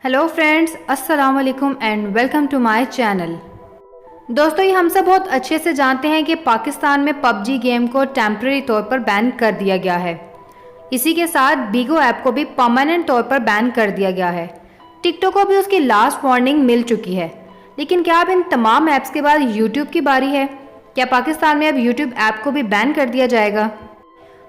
Hello friends, अस्सलाम वालेकुम and welcome to my channel. दोस्तों, ये हम सब बहुत अच्छे से जानते हैं कि पाकिस्तान में पबजी गेम को टेम्परेरी तौर पर बैन कर दिया गया है। इसी के साथ बीगो ऐप को भी परमानेंट तौर पर बैन कर दिया गया है। टिकटॉक को भी उसकी लास्ट वार्निंग मिल चुकी है। लेकिन क्या अब इन तमाम ऐप्स के बाद यूट्यूब की बारी है? क्या पाकिस्तान में अब यूट्यूब ऐप को भी बैन कर दिया जाएगा?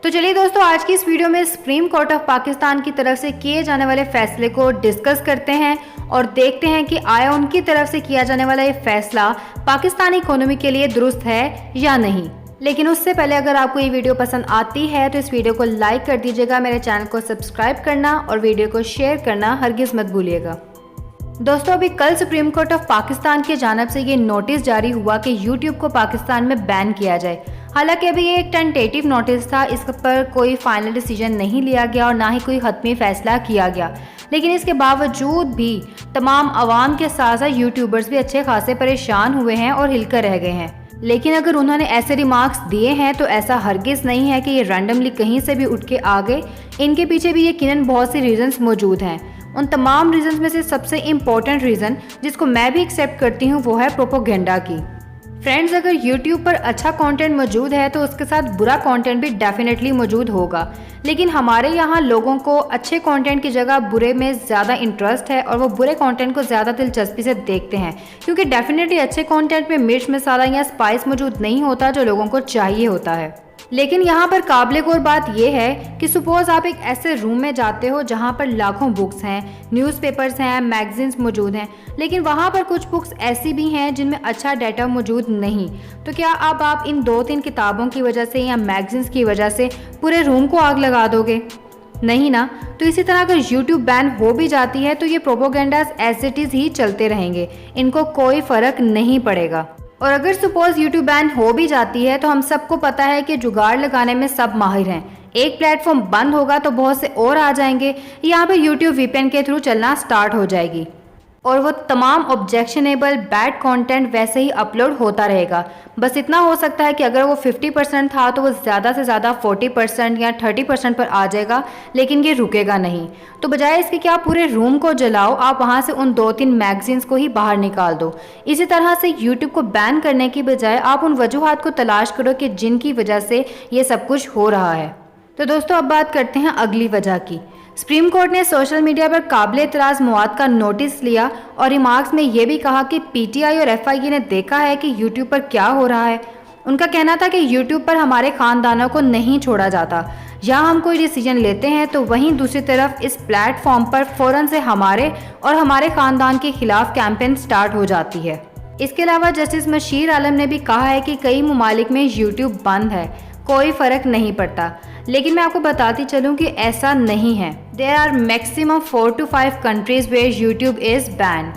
तो चलिए दोस्तों, आज की इस वीडियो में सुप्रीम कोर्ट ऑफ पाकिस्तान की तरफ से किए जाने वाले फैसले को डिस्कस करते हैं और देखते हैं कि आया उनकी तरफ से किया जाने वाला ये फैसला पाकिस्तानी इकोनॉमी के लिए दुरुस्त है या नहीं। लेकिन उससे पहले अगर आपको ये वीडियो पसंद आती है तो इस वीडियो को लाइक कर दीजिएगा, मेरे चैनल को सब्सक्राइब करना और वीडियो को शेयर करना हरगिज़ मत भूलिएगा। दोस्तों, अभी कल सुप्रीम कोर्ट ऑफ पाकिस्तान की जानिब से ये नोटिस जारी हुआ कि यूट्यूब को पाकिस्तान में बैन किया जाए। हालांकि अभी ये एक टेंटेटिव नोटिस था, इस पर कोई फाइनल डिसीजन नहीं लिया गया और ना ही कोई हतमी फैसला किया गया। लेकिन इसके बावजूद भी तमाम आवाम के साथ साथ यूट्यूबर्स भी अच्छे खासे परेशान हुए हैं और हिलकर रह गए हैं। लेकिन अगर उन्होंने ऐसे रिमार्क्स दिए हैं तो ऐसा हरगिज़ नहीं है कि ये रैंडमली कहीं से भी उठ के आ गए। इनके पीछे भी यकीनन बहुत सी रीजंस मौजूद हैं। उन तमाम रीजंस में से सबसे इम्पोर्टेंट रीज़न जिसको मैं भी एक्सेप्ट करती हूँ वो है प्रोपोगेंडा की। फ्रेंड्स, अगर YouTube पर अच्छा कंटेंट मौजूद है तो उसके साथ बुरा कंटेंट भी डेफिनेटली मौजूद होगा। लेकिन हमारे यहाँ लोगों को अच्छे कंटेंट की जगह बुरे में ज़्यादा इंटरेस्ट है और वो बुरे कंटेंट को ज़्यादा दिलचस्पी से देखते हैं, क्योंकि डेफिनेटली अच्छे कंटेंट में मिर्च मसाला या स्पाइस मौजूद नहीं होता जो लोगों को चाहिए होता है। लेकिन यहाँ पर काबिल गौर बात यह है कि सपोज आप एक ऐसे रूम में जाते हो जहाँ पर लाखों बुक्स हैं, न्यूज़पेपर्स हैं, मैगजीन्स मौजूद हैं, लेकिन वहाँ पर कुछ बुक्स ऐसी भी हैं जिनमें अच्छा डाटा मौजूद नहीं। तो क्या अब आप इन 2-3 किताबों की वजह से या मैगजीन्स की वजह से पूरे रूम को आग लगा दोगे? नहीं ना। तो इसी तरह अगर YouTube बैन हो भी जाती है तो ये प्रोपोगेंडास एज इट इज़ ही चलते रहेंगे, इनको कोई फ़र्क नहीं पड़ेगा। और अगर सपोज YouTube बैन हो भी जाती है तो हम सबको पता है कि जुगाड़ लगाने में सब माहिर हैं। एक प्लेटफॉर्म बंद होगा तो बहुत से और आ जाएंगे, यहाँ पे YouTube VPN के थ्रू चलना स्टार्ट हो जाएगी और वो तमाम ऑब्जेक्शनेबल बैड कंटेंट वैसे ही अपलोड होता रहेगा। बस इतना हो सकता है कि अगर वो 50% था तो वो ज़्यादा से ज़्यादा 40% या 30% पर आ जाएगा, लेकिन ये रुकेगा नहीं। तो बजाय इसके कि आप पूरे रूम को जलाओ, आप वहाँ से उन 2-3 मैगजीन्स को ही बाहर निकाल दो। इसी तरह से यूट्यूब को बैन करने की बजाय आप उन वजूहात को तलाश करो कि जिनकी वजह से ये सब कुछ हो रहा है। तो दोस्तों, अब बात करते हैं अगली वजह की। सुप्रीम कोर्ट ने सोशल मीडिया पर काबिल एतराज़ मवाद का नोटिस लिया और रिमार्क्स में ये भी कहा कि PTI और FIA ने देखा है कि यूट्यूब पर क्या हो रहा है। उनका कहना था कि यूट्यूब पर हमारे ख़ानदानों को नहीं छोड़ा जाता। यहाँ हम कोई डिसीजन लेते हैं तो वहीं दूसरी तरफ इस प्लेटफॉर्म पर फ़ौरन से हमारे और हमारे ख़ानदान के खिलाफ कैंपेन स्टार्ट हो जाती है। इसके अलावा जस्टिस मशीर आलम ने भी कहा है कि कई ममालिक में यूट्यूब बंद है, कोई फ़र्क नहीं पड़ता। लेकिन मैं आपको बताती चलूँ कि ऐसा नहीं है। There are maximum 4 to 5 countries where YouTube is ban.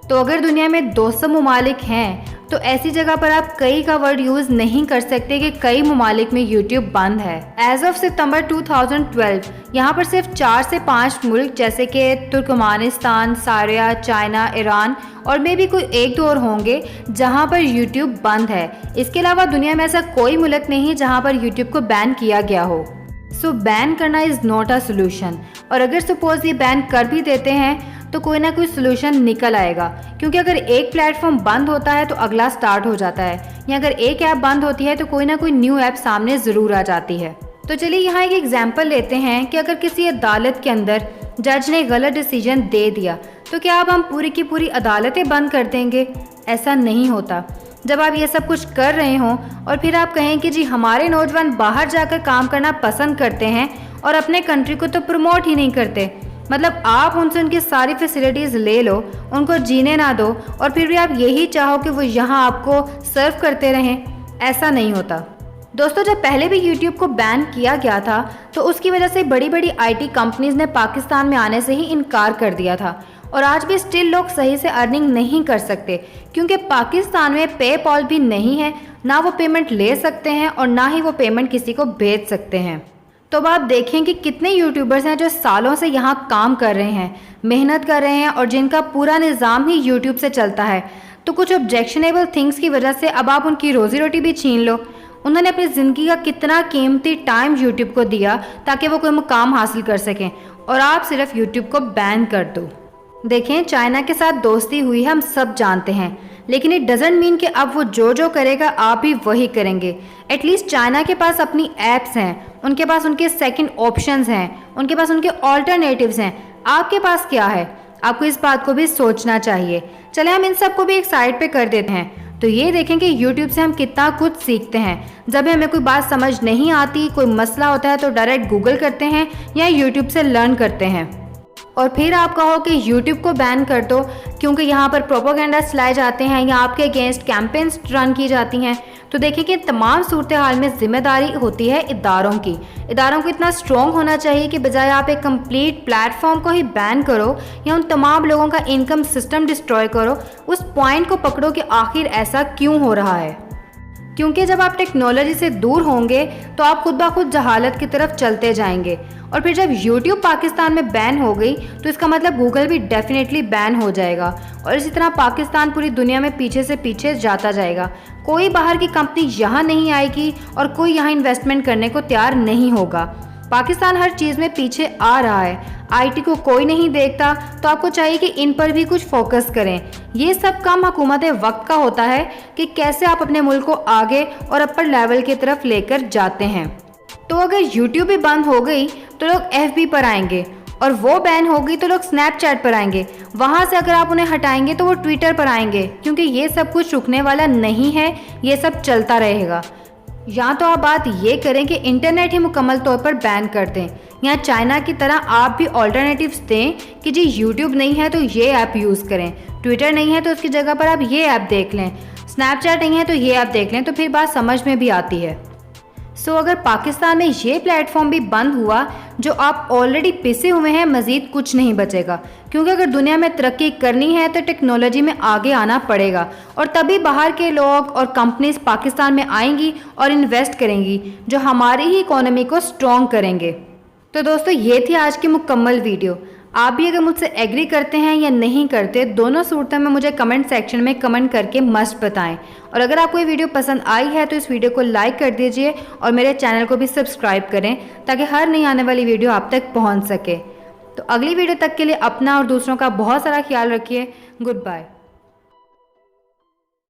तो अगर दुनिया में 200 ममालिक हैं तो ऐसी जगह पर आप कई का वर्ड यूज़ नहीं कर सकते कि कई ममालिक में यूट्यूब बंद है। एज ऑफ सितंबर 2012 यहाँ पर सिर्फ 4 से 5 मुल्क जैसे कि तुर्कमानिस्तान, सारिया, चाइना, ईरान और मे भी कोई 1-2 और होंगे जहाँ पर यूट्यूब बंद है। इसके अलावा दुनिया में ऐसा कोई मुल्क नहीं जहाँ पर यूट्यूब को बैन किया गया हो। सो बैन करना इज़ नॉट अ सोल्यूशन। और अगर सपोज ये बैन कर भी देते हैं तो कोई ना कोई सोल्यूशन निकल आएगा, क्योंकि अगर एक प्लेटफॉर्म बंद होता है तो अगला स्टार्ट हो जाता है, या अगर एक ऐप बंद होती है तो कोई ना कोई न्यू ऐप सामने ज़रूर आ जाती है। तो चलिए यहाँ एक एग्जांपल लेते हैं कि अगर किसी अदालत के अंदर जज ने गलत डिसीजन दे दिया तो क्या अब हम पूरी की पूरी अदालतें बंद कर देंगे? ऐसा नहीं होता। जब आप ये सब कुछ कर रहे हों और फिर आप कहें कि जी हमारे नौजवान बाहर जाकर काम करना पसंद करते हैं और अपने कंट्री को तो प्रमोट ही नहीं करते, मतलब आप उनसे उनकी सारी फैसिलिटीज़ ले लो, उनको जीने ना दो और फिर भी आप यही चाहो कि वो यहाँ आपको सर्व करते रहें, ऐसा नहीं होता। दोस्तों, जब पहले भी YouTube को बैन किया गया था तो उसकी वजह से बड़ी बड़ी IT कंपनीज़ ने पाकिस्तान में आने से ही इनकार कर दिया था और आज भी स्टिल लोग सही से अर्निंग नहीं कर सकते, क्योंकि पाकिस्तान में पेपॉल भी नहीं है, ना वो पेमेंट ले सकते हैं और ना ही वो पेमेंट किसी को भेज सकते हैं। तो अब आप देखें कि कितने यूट्यूबर्स हैं जो सालों से यहाँ काम कर रहे हैं, मेहनत कर रहे हैं और जिनका पूरा निज़ाम ही यूट्यूब से चलता है। तो कुछ ऑब्जेक्शनेबल थिंग्स की वजह से अब आप उनकी रोज़ी रोटी भी छीन लो। उन्होंने अपनी ज़िंदगी का कितना कीमती टाइम यूट्यूब को दिया ताकि वो कोई मुकाम हासिल कर सकें और आप सिर्फ यूट्यूब को बैन कर दो। देखें, चाइना के साथ दोस्ती हुई है, हम सब जानते हैं, लेकिन इट डजेंट मीन कि अब वो जो करेगा आप भी वही करेंगे। एटलीस्ट चाइना के पास अपनी ऐप्स हैं, उनके पास उनके सेकंड ऑप्शंस हैं, उनके पास उनके ऑल्टरनेटिव्स हैं। आपके पास क्या है? आपको इस बात को भी सोचना चाहिए। चले हम इन सब को भी एक साइड पे कर देते हैं, तो ये देखें कि YouTube से हम कितना कुछ सीखते हैं। जब भी हमें कोई बात समझ नहीं आती, कोई मसला होता है, तो डायरेक्ट गूगल करते हैं या YouTube से लर्न करते हैं। और फिर आप कहो कि YouTube को बैन कर दो क्योंकि यहाँ पर प्रोपोगेंडा चलाए जाते हैं या आपके अगेंस्ट कैंपेन्स रन की जाती हैं, तो देखिए कि तमाम सूरत हाल में जिम्मेदारी होती है इदारों की। इदारों को इतना स्ट्रॉन्ग होना चाहिए कि बजाय आप एक कंप्लीट प्लेटफॉर्म को ही बैन करो या उन तमाम लोगों का इनकम सिस्टम डिस्ट्रॉय करो, उस पॉइंट को पकड़ो कि आखिर ऐसा क्यों हो रहा है। क्योंकि जब आप टेक्नोलॉजी से दूर होंगे तो आप खुद ब खुद जहालत की तरफ चलते जाएंगे। और फिर जब YouTube पाकिस्तान में बैन हो गई तो इसका मतलब गूगल भी डेफिनेटली बैन हो जाएगा, और इसी तरह पाकिस्तान पूरी दुनिया में पीछे से पीछे जाता जाएगा। कोई बाहर की कंपनी यहाँ नहीं आएगी और कोई यहाँ इन्वेस्टमेंट करने को तैयार नहीं होगा। पाकिस्तान हर चीज़ में पीछे आ रहा है। IT को कोई नहीं देखता, तो आपको चाहिए कि इन पर भी कुछ फोकस करें। ये सब काम हुकूमत वक्त का होता है कि कैसे आप अपने मुल्क को आगे और अपर लेवल की तरफ लेकर जाते हैं। तो अगर YouTube भी बंद हो गई तो लोग FB पर आएंगे, और वो बैन हो गई तो लोग स्नैपचैट पर आएंगे। वहाँ से अगर आप उन्हें हटाएंगे तो वो ट्विटर पर आएंगे, क्योंकि ये सब कुछ रुकने वाला नहीं है, ये सब चलता रहेगा। या तो आप बात ये करें कि इंटरनेट ही मुकम्मल तौर पर बैन कर दें, या चाइना की तरह आप भी ऑल्टरनेटिव्स दें कि जी YouTube नहीं है तो ये ऐप यूज़ करें, ट्विटर नहीं है तो उसकी जगह पर आप ये ऐप देख लें, स्नैपचैट नहीं है तो ये ऐप देख लें, तो फिर बात समझ में भी आती है। अगर पाकिस्तान में ये प्लेटफॉर्म भी बंद हुआ जो आप ऑलरेडी पिसे हुए हैं, मज़ीद कुछ नहीं बचेगा। क्योंकि अगर दुनिया में तरक्की करनी है तो टेक्नोलॉजी में आगे आना पड़ेगा, और तभी बाहर के लोग और कंपनीज पाकिस्तान में आएंगी और इन्वेस्ट करेंगी, जो हमारी ही इकोनॉमी को स्ट्रॉन्ग करेंगे। तो दोस्तों, ये थी आज की मुकम्मल वीडियो। आप भी अगर मुझसे एग्री करते हैं या नहीं करते, दोनों सूरतों में मुझे कमेंट सेक्शन में कमेंट करके मस्ट बताएं। और अगर आपको ये वीडियो पसंद आई है तो इस वीडियो को लाइक कर दीजिए और मेरे चैनल को भी सब्सक्राइब करें, ताकि हर नई आने वाली वीडियो आप तक पहुंच सके। तो अगली वीडियो तक के लिए अपना और दूसरों का बहुत सारा ख्याल रखिए। Good bye.